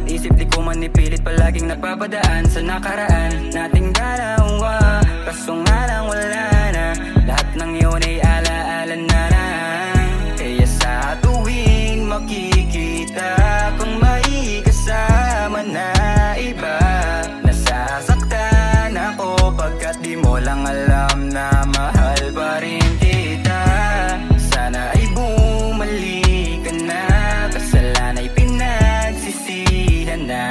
bawat isip di ko manipilit, palaging napapadaan sa nakaraan nating dalawa. Kaso nga lang wala na, lahat ng yun ay alaala na lang. Kaya sa tuwing makikita kang may kasama na iba, nasasaktan ako pagkat di mo lang alam na mahal pa rin kita. Sana ay bumalik ka na, kasalanan ay pinagsisihan na.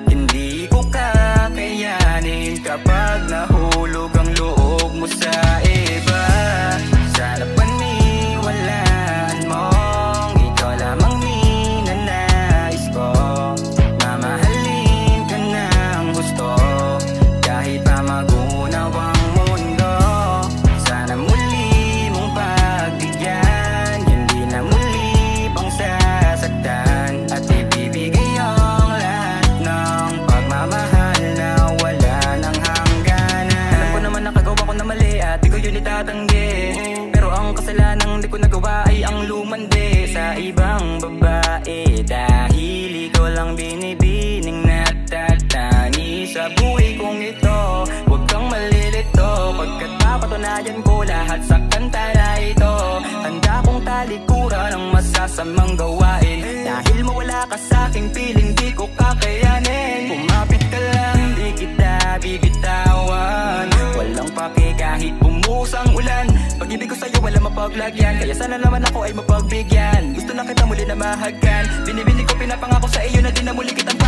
Hindi ko kakayanin kapag nahulog ang loob mo sa iba. Sana paniwalaan mong ikaw lamang ninanais ko, mamahalin ka ng gusto kahit pa magunaw ang mundo. Sana muli mong pagbigyan, hindi na muli pang sasaktan, at ibibigay ang lahat ng pagmamahal na wala ng hangganan. Alam ko naman nakagawa ko na mali at di ko yun itatanggi, pero ang kasalanang di ko nagawa ay ang lumandi sa ibang babae. Dahil ikaw lang binibining natatangi sa buhay kong ito. Huwag kang malilito pagkat papatunayan ko lahat sa kanta na ito. Handa kong talikuran ang masasamang gawain, dahil mawala ka sa aking piling di ko kakayanin. Kumapit ka lang, di kita bibitawan, walang pake kahit bumuhos ang ulan. Pag-ibig ko sa'yo wala mapaglagyan, kaya sana naman ako ay mapagbigyan. Gusto na kita muli na mahagkan, binibili ko pinapangako sa iyo na di na muli kitang